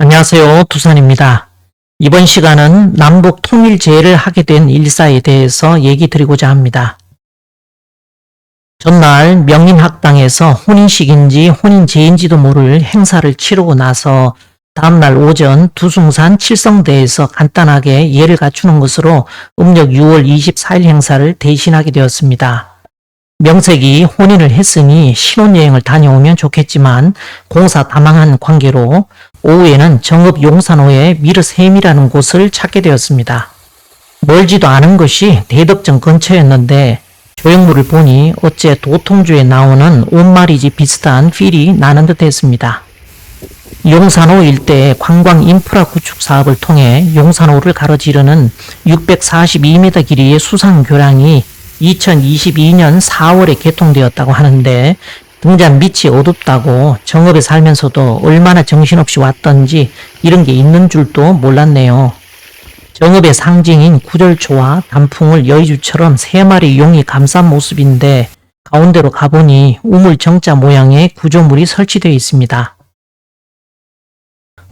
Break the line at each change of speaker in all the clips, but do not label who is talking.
안녕하세요. 두산입니다. 이번 시간은 남북 통일제를 하게 된 일사에 대해서 얘기 드리고자 합니다. 전날 명인학당에서 혼인식인지 혼인제인지도 모를 행사를 치르고 나서 다음날 오전 두숭산 칠성대에서 간단하게 예를 갖추는 것으로 음력 6월 24일 행사를 대신하게 되었습니다. 명색이 혼인을 했으니 신혼여행을 다녀오면 좋겠지만 공사 다망한 관계로 오후에는 정읍 용산호의 미르샘이라는 곳을 찾게 되었습니다. 멀지도 않은 것이 대덕정 근처였는데 조형물을 보니 어째 도통주에 나오는 온마리지 비슷한 필이 나는 듯 했습니다. 용산호 일대 관광 인프라 구축 사업을 통해 용산호를 가로지르는 642m 길이의 수상교량이 2022년 4월에 개통되었다고 하는데 등잔 밑이 어둡다고 정읍에 살면서도 얼마나 정신없이 왔던지 이런 게 있는 줄도 몰랐네요. 정읍의 상징인 구절초와 단풍을 여의주처럼 3마리 용이 감싼 모습인데 가운데로 가보니 우물정자 모양의 구조물이 설치되어 있습니다.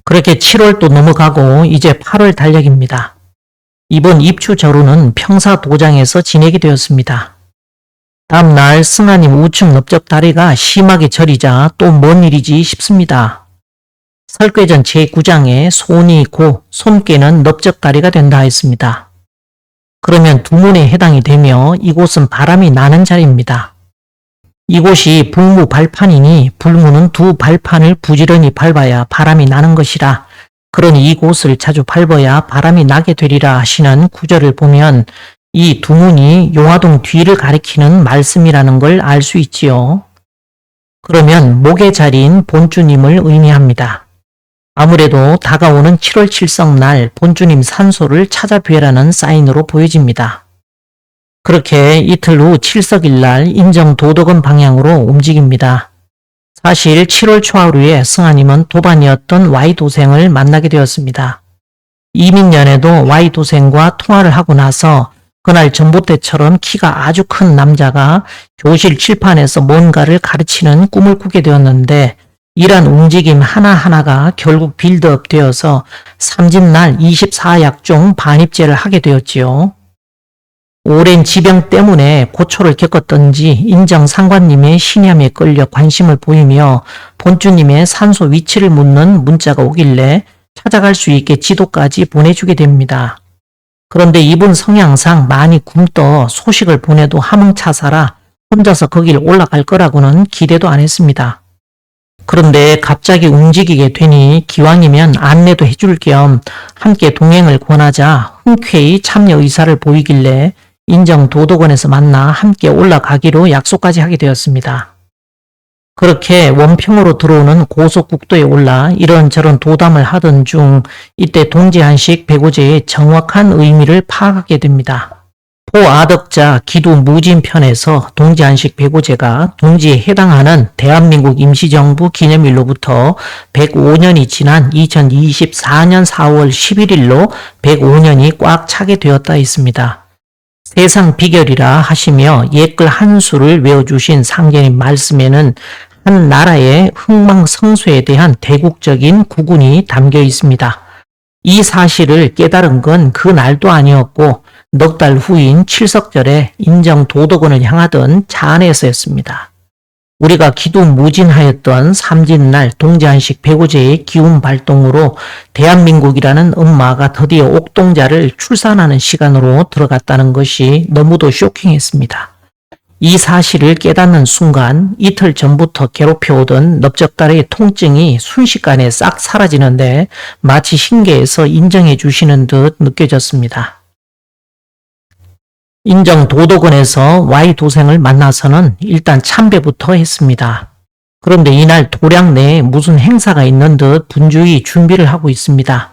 그렇게 7월도 넘어가고 이제 8월 달력입니다. 이번 입추절호는 평사도장에서 지내게 되었습니다. 다음날 승하님 우측 넓적다리가 심하게 저리자 또 뭔 일이지 싶습니다. 설괴전 제9장에 손이 고, 손괴는 넓적다리가 된다 했습니다. 그러면 두문에 해당이 되며 이곳은 바람이 나는 자리입니다. 이곳이 불무 발판이니 불무는 두 발판을 부지런히 밟아야 바람이 나는 것이라 그러니 이곳을 자주 밟아야 바람이 나게 되리라 하시는 구절을 보면 이 두문이 용화동 뒤를 가리키는 말씀이라는 걸 알 수 있지요. 그러면 목의 자리인 본주님을 의미합니다. 아무래도 다가오는 7월 칠성날 본주님 산소를 찾아뵈라는 사인으로 보여집니다. 그렇게 이틀 후 칠석일날 인정 도덕원 방향으로 움직입니다. 사실 7월 초하루에 승하님은 도반이었던 Y도생을 만나게 되었습니다. 이민년에도 Y도생과 통화를 하고 나서 그날 전봇대처럼 키가 아주 큰 남자가 교실 칠판에서 뭔가를 가르치는 꿈을 꾸게 되었는데 이러한 움직임 하나하나가 결국 빌드업 되어서 삼진날 24약종 반입제를 하게 되었지요. 오랜 지병 때문에 고초를 겪었던지 인정 상관님의 신념에 끌려 관심을 보이며 본주님의 산소 위치를 묻는 문자가 오길래 찾아갈 수 있게 지도까지 보내주게 됩니다. 그런데 이분 성향상 많이 굼떠 소식을 보내도 함흥차사라 혼자서 거길 올라갈 거라고는 기대도 안 했습니다. 그런데 갑자기 움직이게 되니 기왕이면 안내도 해줄 겸 함께 동행을 권하자 흔쾌히 참여 의사를 보이길래 인정 도덕원에서 만나 함께 올라가기로 약속까지 하게 되었습니다. 그렇게 원평으로 들어오는 고속국도에 올라 이런저런 도담을 하던 중 이때 동지한식 배고제의 정확한 의미를 파악하게 됩니다. 포아덕자 기도무진편에서 동지한식 배고제가 동지에 해당하는 대한민국 임시정부 기념일로부터 105년이 지난 2024년 4월 11일로 105년이 꽉 차게 되었다 했습니다. 세상 비결이라 하시며 옛글 한 수를 외워주신 상제님 말씀에는 한 나라의 흥망성쇠에 대한 대국적인 구군이 담겨 있습니다. 이 사실을 깨달은 건 그 날도 아니었고 넉 달 후인 칠석절에 인정 도덕원을 향하던 차 안에서였습니다. 우리가 기도무진하였던 삼진날 동지한식 배고제의 기운 발동으로 대한민국이라는 엄마가 드디어 옥동자를 출산하는 시간으로 들어갔다는 것이 너무도 쇼킹했습니다. 이 사실을 깨닫는 순간 이틀 전부터 괴롭혀오던 넓적다리의 통증이 순식간에 싹 사라지는데 마치 신계에서 인정해 주시는 듯 느껴졌습니다. 인정 도덕원에서 Y도생을 만나서는 일단 참배부터 했습니다. 그런데 이날 도량 내에 무슨 행사가 있는 듯 분주히 준비를 하고 있습니다.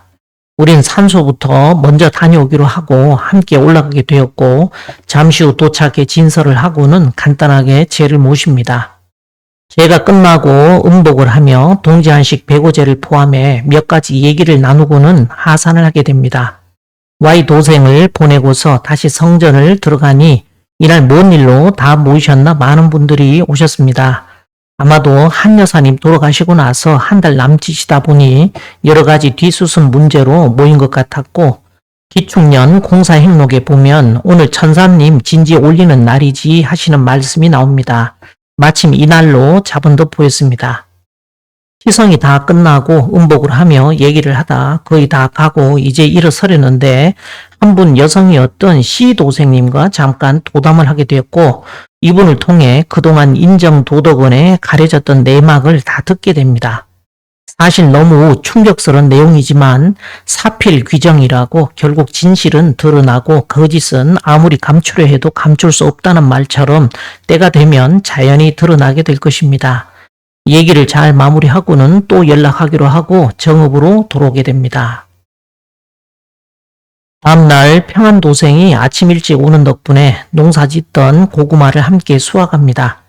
우린 산소부터 먼저 다녀오기로 하고 함께 올라가게 되었고 잠시 후 도착해 진설을 하고는 간단하게 제를 모십니다. 제가 끝나고 음복을 하며 동지한식 배고제를 포함해 몇 가지 얘기를 나누고는 하산을 하게 됩니다. Y도생을 보내고서 다시 성전을 들어가니 이날 뭔 일로 다 모이셨나 많은 분들이 오셨습니다. 아마도 한 여사님 돌아가시고 나서 한 달 남짓이다 보니 여러 가지 뒤수습 문제로 모인 것 같았고, 기축년 공사 행록에 보면 오늘 천사님 진지 올리는 날이지 하시는 말씀이 나옵니다. 마침 이날로 잡은 듯 보였습니다. 시성이 다 끝나고 음복을 하며 얘기를 하다 거의 다 가고 이제 일어서려는데 한 분 여성이었던 시도생님과 잠깐 도담을 하게 되었고, 이분을 통해 그동안 인정도덕원에 가려졌던 내막을 다 듣게 됩니다. 사실 너무 충격스러운 내용이지만 사필 규정이라고 결국 진실은 드러나고 거짓은 아무리 감추려 해도 감출 수 없다는 말처럼 때가 되면 자연히 드러나게 될 것입니다. 얘기를 잘 마무리하고는 또 연락하기로 하고 정읍으로 돌아오게 됩니다. 다음날 평안도생이 아침 일찍 오는 덕분에 농사짓던 고구마를 함께 수확합니다.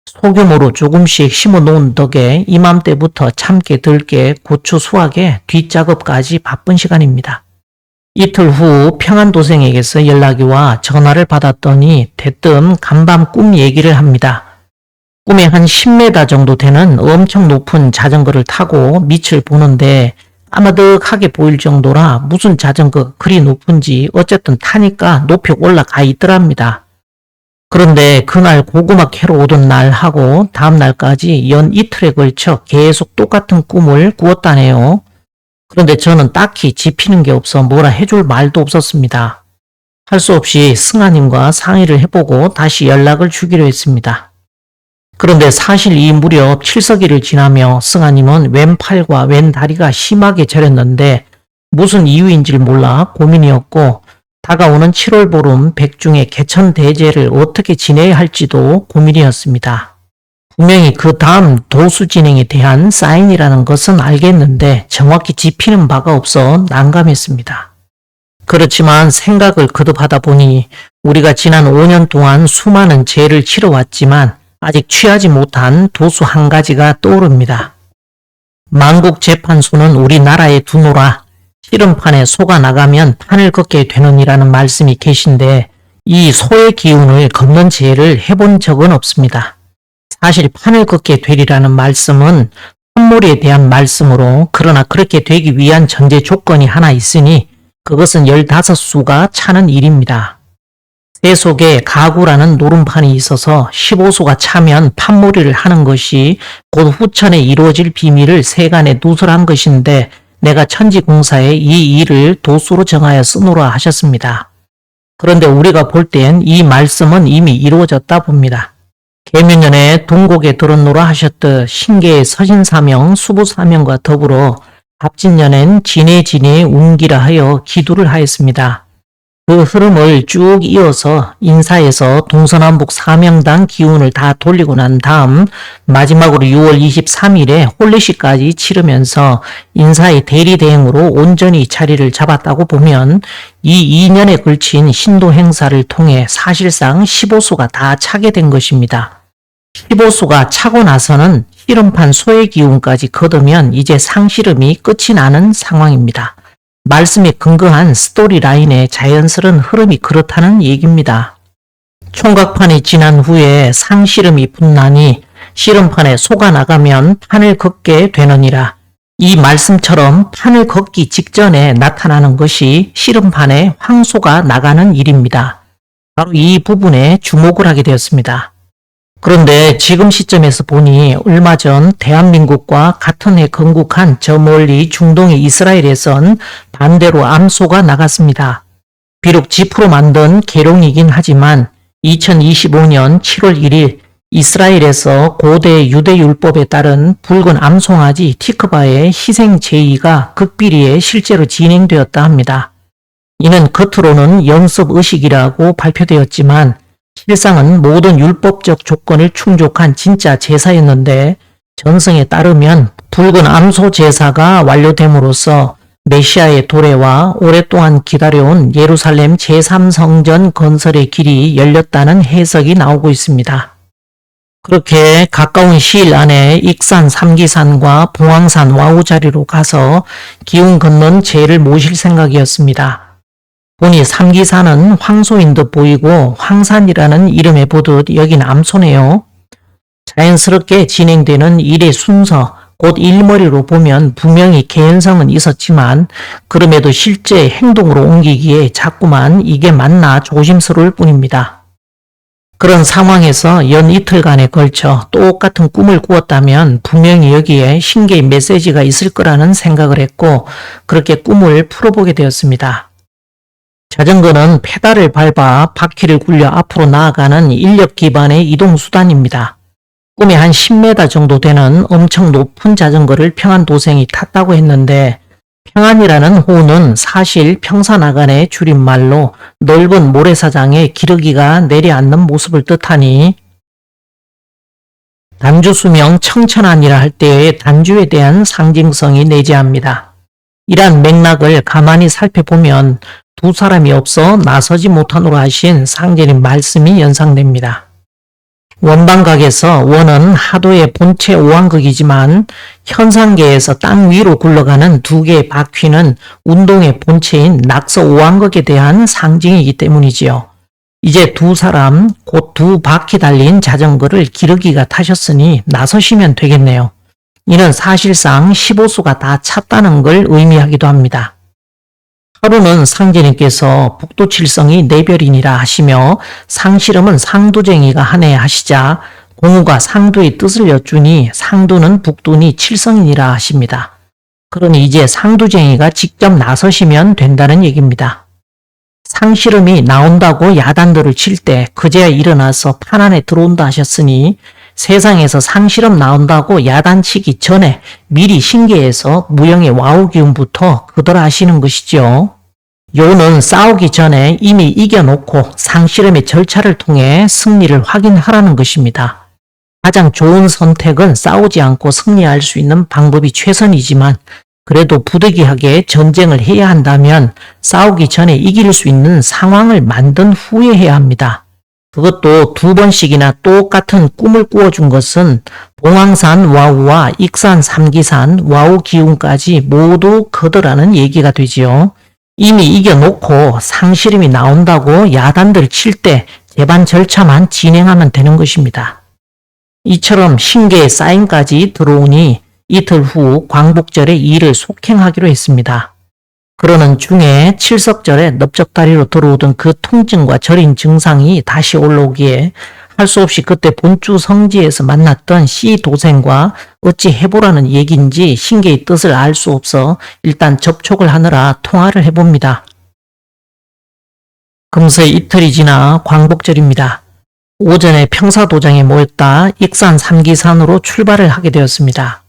소규모로 조금씩 심어놓은 덕에 이맘때부터 참깨, 들깨, 고추 수확에 뒷작업까지 바쁜 시간입니다. 이틀 후 평안도생에게서 연락이 와 전화를 받았더니 대뜸 간밤 꿈 얘기를 합니다. 꿈에 한 10m 정도 되는 엄청 높은 자전거를 타고 밑을 보는데 까마득하게 보일 정도라 무슨 자전거 그리 높은지 어쨌든 타니까 높이 올라가 있더랍니다. 그런데 그날 고구마 캐러 오던 날하고 다음 날까지 연 이틀에 걸쳐 계속 똑같은 꿈을 꾸었다네요. 그런데 저는 딱히 짚히는 게 없어 뭐라 해줄 말도 없었습니다. 할 수 없이 승아님과 상의를 해보고 다시 연락을 주기로 했습니다. 그런데 사실 이 무렵 칠석이를 지나며 승아님은 왼팔과 왼다리가 심하게 저렸는데 무슨 이유인지를 몰라 고민이었고, 다가오는 7월 보름 백중의 개천대제를 어떻게 지내야 할지도 고민이었습니다. 분명히 그 다음 도수 진행에 대한 사인이라는 것은 알겠는데 정확히 짚히는 바가 없어 난감했습니다. 그렇지만 생각을 거듭하다 보니 우리가 지난 5년 동안 수많은 죄를 치러왔지만 아직 취하지 못한 도수 한 가지가 떠오릅니다. 만국재판소는 우리나라에 두노라 씨름판에 소가 나가면 판을 걷게 되느니라는 말씀이 계신데 이 소의 기운을 걷는 죄를 해본 적은 없습니다. 사실 판을 걷게 되리라는 말씀은 판몰이에 대한 말씀으로, 그러나 그렇게 되기 위한 전제 조건이 하나 있으니 그것은 15수가 차는 일입니다. 새 속에 가구라는 노름판이 있어서 15수가 차면 판몰이를 하는 것이 곧 후천에 이루어질 비밀을 세간에 누설한 것인데 내가 천지공사에 이 일을 도수로 정하여 쓰노라 하셨습니다. 그런데 우리가 볼 땐 이 말씀은 이미 이루어졌다 봅니다. 계명년에 동곡에 들었노라 하셨듯 신계의 서신사명, 수부사명과 더불어 갑진년엔 진해진해 운기라 하여 기도를 하였습니다. 그 흐름을 쭉 이어서 인사에서 동서남북 사명당 기운을 다 돌리고 난 다음 마지막으로 6월 23일에 홀리시까지 치르면서 인사의 대리대행으로 온전히 자리를 잡았다고 보면 이 2년에 걸친 신도 행사를 통해 사실상 15수가 다 차게 된 것입니다. 15수가 차고 나서는 씨름판 소의 기운까지 거두면 이제 상씨름이 끝이 나는 상황입니다. 말씀에 근거한 스토리라인의 자연스러운 흐름이 그렇다는 얘기입니다. 총각판이 지난 후에 상씨름이 붙나니 씨름판에 소가 나가면 판을 걷게 되느니라. 이 말씀처럼 판을 걷기 직전에 나타나는 것이 씨름판에 황소가 나가는 일입니다. 바로 이 부분에 주목을 하게 되었습니다. 그런데 지금 시점에서 보니 얼마 전 대한민국과 같은 해 건국한 저 멀리 중동의 이스라엘에선 반대로 암소가 나갔습니다. 비록 지프로 만든 계룡이긴 하지만 2025년 7월 1일 이스라엘에서 고대 유대율법에 따른 붉은 암송아지 티크바의 희생 제의가 극비리에 실제로 진행되었다 합니다. 이는 겉으로는 연습의식이라고 발표되었지만 실상은 모든 율법적 조건을 충족한 진짜 제사였는데, 전승에 따르면 붉은 암소 제사가 완료됨으로써 메시아의 도래와 오랫동안 기다려온 예루살렘 제3성전 건설의 길이 열렸다는 해석이 나오고 있습니다. 그렇게 가까운 시일 안에 익산 삼기산과 봉황산 와우자리로 가서 기운 걷는 제를 모실 생각이었습니다. 보니 삼기산은 황소인 듯 보이고 황산이라는 이름에 보듯 여긴 암소네요. 자연스럽게 진행되는 일의 순서, 곧 일머리로 보면 분명히 개연성은 있었지만 그럼에도 실제 행동으로 옮기기에 자꾸만 이게 맞나 조심스러울 뿐입니다. 그런 상황에서 연 이틀간에 걸쳐 똑같은 꿈을 꾸었다면 분명히 여기에 신개의 메시지가 있을 거라는 생각을 했고 그렇게 꿈을 풀어보게 되었습니다. 자전거는 페달을 밟아 바퀴를 굴려 앞으로 나아가는 인력 기반의 이동수단입니다. 꿈에 한 10m 정도 되는 엄청 높은 자전거를 평안도생이 탔다고 했는데 평안이라는 호는 사실 평사나간의 줄임말로 넓은 모래사장에 기러기가 내려앉는 모습을 뜻하니 단주수명 청천안이라 할 때의 단주에 대한 상징성이 내재합니다. 이러한 맥락을 가만히 살펴보면 두 사람이 없어 나서지 못하노라 하신 상제님 말씀이 연상됩니다. 원방각에서 원은 하도의 본체 오왕극이지만 현상계에서 땅 위로 굴러가는 두 개의 바퀴는 운동의 본체인 낙서 오왕극에 대한 상징이기 때문이지요. 이제 두 사람, 곧 두 바퀴 달린 자전거를 기러기가 타셨으니 나서시면 되겠네요. 이는 사실상 15수가 다 찼다는 걸 의미하기도 합니다. 하루는 상제님께서 북두칠성이 내별이니라 하시며 상실험은 상두쟁이가 하네 하시자 공우가 상두의 뜻을 여쭈니 상두는 북두니 칠성이니라 하십니다. 그러니 이제 상두쟁이가 직접 나서시면 된다는 얘기입니다. 상실험이 나온다고 야단들을 칠 때 그제야 일어나서 판 안에 들어온다 하셨으니 세상에서 상실험 나온다고 야단치기 전에 미리 신계에서 무형의 와우 기운부터 그더라 하시는 것이죠. 요는 싸우기 전에 이미 이겨놓고 상실험의 절차를 통해 승리를 확인하라는 것입니다. 가장 좋은 선택은 싸우지 않고 승리할 수 있는 방법이 최선이지만 그래도 부득이하게 전쟁을 해야 한다면 싸우기 전에 이길 수 있는 상황을 만든 후에 해야 합니다. 그것도 두 번씩이나 똑같은 꿈을 꾸어준 것은 봉황산 와우와 익산 삼기산 와우 기운까지 모두 거더라는 얘기가 되지요. 이미 이겨놓고 상실임이 나온다고 야단들 칠 때 재반 절차만 진행하면 되는 것입니다. 이처럼 신계의 사인까지 들어오니 이틀 후 광복절에 일을 속행하기로 했습니다. 그러는 중에 칠석절에 넓적다리로 들어오던 그 통증과 저린 증상이 다시 올라오기에 할 수 없이 그때 본주 성지에서 만났던 C도생과 어찌 해보라는 얘기인지 신계의 뜻을 알 수 없어 일단 접촉을 하느라 통화를 해봅니다. 금세 이틀이 지나 광복절입니다. 오전에 평사도장에 모였다 익산 삼기산으로 출발을 하게 되었습니다.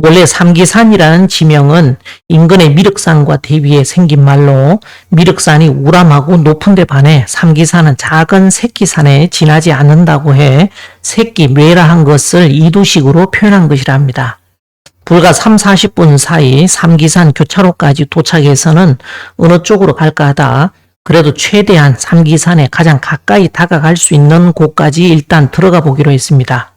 원래 삼기산이라는 지명은 인근의 미륵산과 대비해 생긴 말로 미륵산이 우람하고 높은 데 반해 삼기산은 작은 새끼산에 지나지 않는다고 해 새끼매라한 것을 이두식으로 표현한 것이라 합니다. 불과 30-40분 사이 삼기산 교차로까지 도착해서는 어느 쪽으로 갈까 하다 그래도 최대한 삼기산에 가장 가까이 다가갈 수 있는 곳까지 일단 들어가 보기로 했습니다.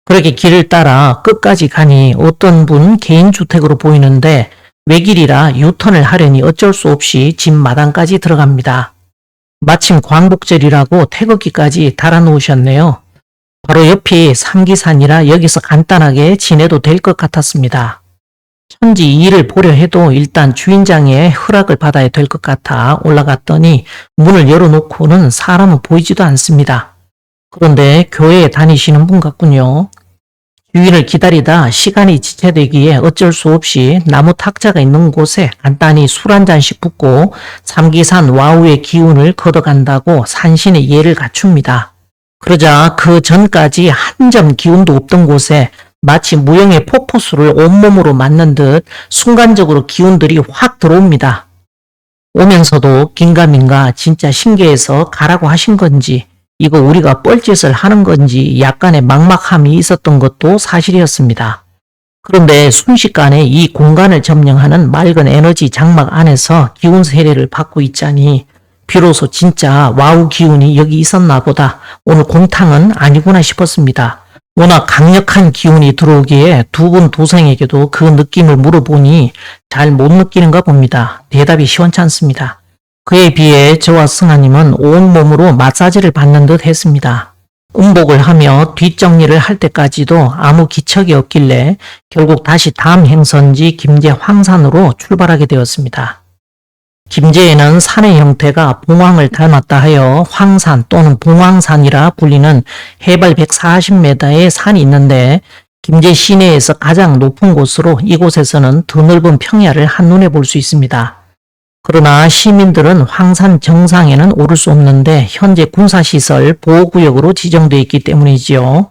그렇게 길을 따라 끝까지 가니 어떤 분 개인주택으로 보이는데 외길이라 유턴을 하려니 어쩔 수 없이 집 마당까지 들어갑니다. 마침 광복절이라고 태극기까지 달아놓으셨네요. 바로 옆이 삼기산이라 여기서 간단하게 지내도 될 것 같았습니다. 천지 이 일을 보려 해도 일단 주인장의 허락을 받아야 될 것 같아 올라갔더니 문을 열어놓고는 사람은 보이지도 않습니다. 그런데 교회에 다니시는 분 같군요. 주인을 기다리다 시간이 지체되기에 어쩔 수 없이 나무 탁자가 있는 곳에 간단히 술 한 잔씩 붓고 삼기산 와우의 기운을 걷어간다고 산신의 예를 갖춥니다. 그러자 그 전까지 한 점 기운도 없던 곳에 마치 무형의 폭포수를 온몸으로 맞는 듯 순간적으로 기운들이 확 들어옵니다. 오면서도 긴가민가 진짜 신계에서 가라고 하신 건지 이거 우리가 뻘짓을 하는 건지 약간의 막막함이 있었던 것도 사실이었습니다. 그런데 순식간에 이 공간을 점령하는 맑은 에너지 장막 안에서 기운 세례를 받고 있자니 비로소 진짜 와우 기운이 여기 있었나 보다. 오늘 공탕은 아니구나 싶었습니다. 워낙 강력한 기운이 들어오기에 두 분 도생에게도 그 느낌을 물어보니 잘 못 느끼는가 봅니다. 대답이 시원치 않습니다. 그에 비해 저와 승아님은 온몸으로 마사지를 받는 듯 했습니다. 음복을 하며 뒷정리를 할 때까지도 아무 기척이 없길래 결국 다시 다음 행선지 김제 황산으로 출발하게 되었습니다. 김제에는 산의 형태가 봉황을 닮았다 하여 황산 또는 봉황산이라 불리는 해발 140m의 산이 있는데 김제 시내에서 가장 높은 곳으로 이곳에서는 드넓은 평야를 한눈에 볼 수 있습니다. 그러나 시민들은 황산 정상에는 오를 수 없는데 현재 군사시설 보호구역으로 지정되어 있기 때문이지요.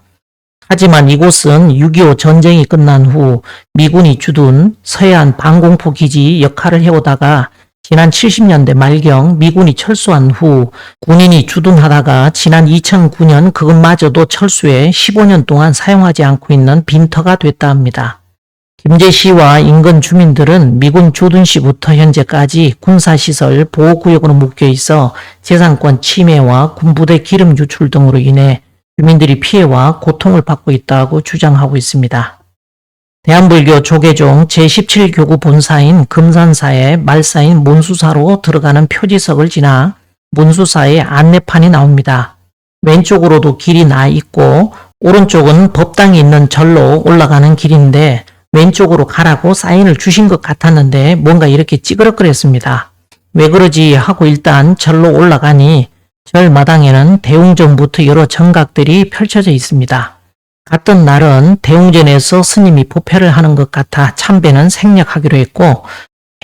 하지만 이곳은 6.25 전쟁이 끝난 후 미군이 주둔 서해안 방공포 기지 역할을 해오다가 지난 70년대 말경 미군이 철수한 후 군인이 주둔하다가 지난 2009년 그것마저도 철수해 15년 동안 사용하지 않고 있는 빈터가 됐다 합니다. 김제시와 인근 주민들은 미군 주둔 시부터 현재까지 군사시설 보호구역으로 묶여 있어 재산권 침해와 군부대 기름 유출 등으로 인해 주민들이 피해와 고통을 받고 있다고 주장하고 있습니다. 대한불교 조계종 제17교구 본사인 금산사의 말사인 문수사로 들어가는 표지석을 지나 문수사의 안내판이 나옵니다. 왼쪽으로도 길이 나 있고 오른쪽은 법당이 있는 절로 올라가는 길인데 왼쪽으로 가라고 사인을 주신 것 같았는데 뭔가 이렇게 찌그러거렸습니다. 왜 그러지 하고 일단 절로 올라가니 절 마당에는 대웅전부터 여러 정각들이 펼쳐져 있습니다. 갔던 날은 대웅전에서 스님이 법회를 하는 것 같아 참배는 생략하기로 했고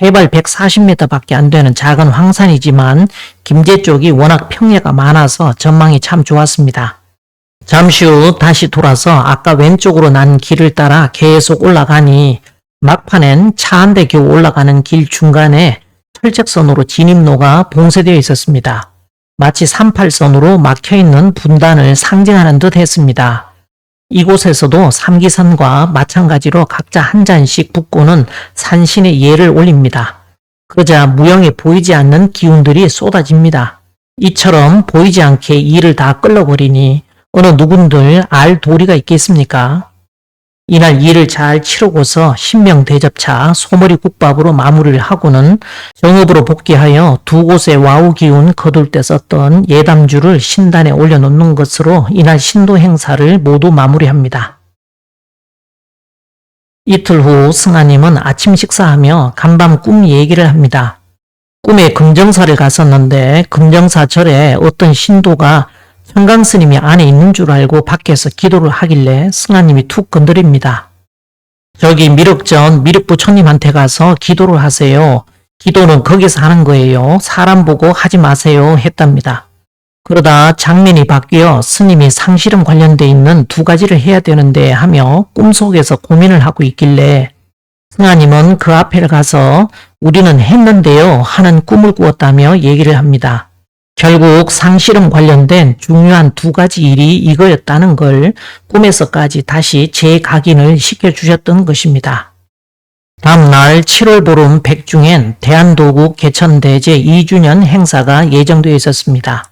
해발 140m밖에 안 되는 작은 황산이지만 김제 쪽이 워낙 평야가 많아서 전망이 참 좋았습니다. 잠시 후 다시 돌아서 아까 왼쪽으로 난 길을 따라 계속 올라가니 막판엔 차 한 대 겨우 올라가는 길 중간에 철책선으로 진입로가 봉쇄되어 있었습니다. 마치 38선으로 막혀있는 분단을 상징하는 듯 했습니다. 이곳에서도 삼기산과 마찬가지로 각자 한 잔씩 붓고는 산신의 예를 올립니다. 그러자 무형에 보이지 않는 기운들이 쏟아집니다. 이처럼 보이지 않게 이를 다 끌어버리니 어느 누군들 알 도리가 있겠습니까? 이날 일을 잘 치르고서 신명대접차 소머리 국밥으로 마무리를 하고는 정읍으로 복귀하여 두 곳의 와우 기운 거둘 때 썼던 예담주를 신단에 올려놓는 것으로 이날 신도 행사를 모두 마무리합니다. 이틀 후 승하님은 아침 식사하며 간밤 꿈 얘기를 합니다. 꿈에 금정사를 갔었는데 금정사 절에 어떤 신도가 청강스님이 안에 있는 줄 알고 밖에서 기도를 하길래 승하님이 툭 건드립니다. 저기 미륵전 미륵부처님한테 가서 기도를 하세요. 기도는 거기서 하는 거예요. 사람 보고 하지 마세요 했답니다. 그러다 장면이 바뀌어 스님이 상실험 관련돼 있는 두 가지를 해야 되는데 하며 꿈속에서 고민을 하고 있길래 승하님은 그 앞에 가서 우리는 했는데요 하는 꿈을 꾸었다며 얘기를 합니다. 결국 상실험 관련된 중요한 두 가지 일이 이거였다는 걸 꿈에서까지 다시 재각인을 시켜주셨던 것입니다. 다음날 7월 보름 백중엔 대한도국 개천대제 2주년 행사가 예정되어 있었습니다.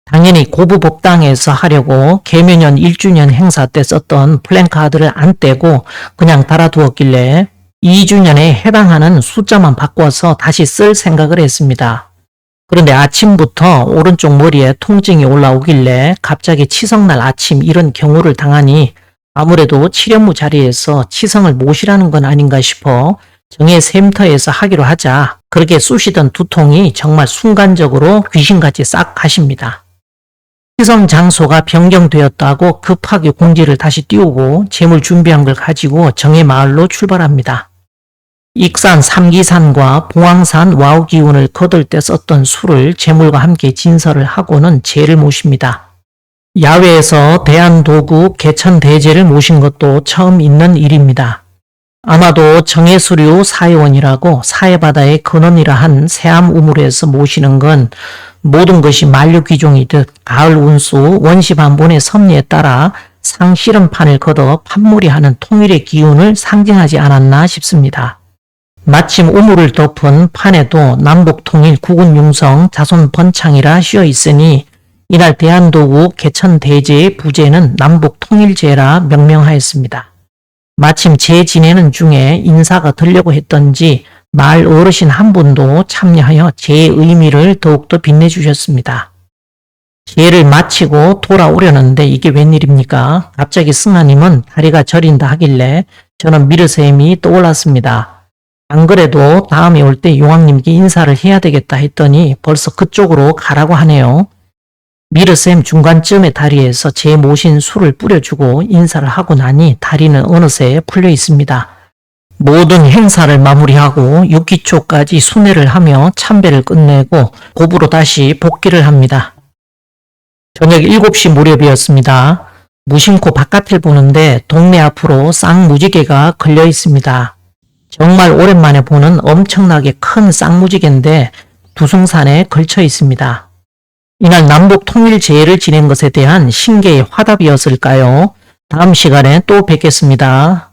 당연히 고부법당에서 하려고 계면연 1주년 행사 때 썼던 플랜카드를 안 떼고 그냥 달아두었길래 2주년에 해당하는 숫자만 바꿔서 다시 쓸 생각을 했습니다. 그런데 아침부터 오른쪽 머리에 통증이 올라오길래 갑자기 치성날 아침 이런 경우를 당하니 아무래도 치련무 자리에서 치성을 모시라는 건 아닌가 싶어 정예 샘터에서 하기로 하자 그렇게 쑤시던 두통이 정말 순간적으로 귀신같이 싹 가십니다. 치성 장소가 변경되었다고 급하게 공지를 다시 띄우고 재물 준비한 걸 가지고 정예 마을로 출발합니다. 익산 삼기산과 봉황산 와우기운을 거둘 때 썼던 술을 재물과 함께 진설을 하고는 제를 모십니다. 야외에서 대한도국 개천대제를 모신 것도 처음 있는 일입니다. 아마도 정예수류 사회원이라고 사해바다의 근원이라 한 세암 우물에서 모시는 건 모든 것이 만류귀종이듯 가을 운수 원시반본의 섭리에 따라 상실험판을 걷어 판무리하는 통일의 기운을 상징하지 않았나 싶습니다. 마침 우물을 덮은 판에도 남북통일 국운융성 자손번창이라 씌어 있으니 이날 대한도국 개천대제의 부제는 남북통일제라 명명하였습니다. 마침 제 지내는 중에 인사가 들려고 했던지 마을 어르신 한 분도 참여하여 제 의미를 더욱더 빛내주셨습니다. 제를 마치고 돌아오려는데 이게 웬일입니까? 갑자기 승하님은 다리가 저린다 하길래 저는 미르쌤이 떠올랐습니다. 안 그래도 다음에 올 때 용왕님께 인사를 해야 되겠다 했더니 벌써 그쪽으로 가라고 하네요. 미르쌤 중간쯤의 다리에서 제 모신 술을 뿌려주고 인사를 하고 나니 다리는 어느새 풀려 있습니다. 모든 행사를 마무리하고 6기초까지 순회를 하며 참배를 끝내고 고부로 다시 복귀를 합니다. 저녁 7시 무렵이었습니다. 무심코 바깥을 보는데 동네 앞으로 쌍무지개가 걸려 있습니다. 정말 오랜만에 보는 엄청나게 큰 쌍무지개인데 두숭산에 걸쳐 있습니다. 이날 남북 통일제의를 지낸 것에 대한 신계의 화답이었을까요? 다음 시간에 또 뵙겠습니다.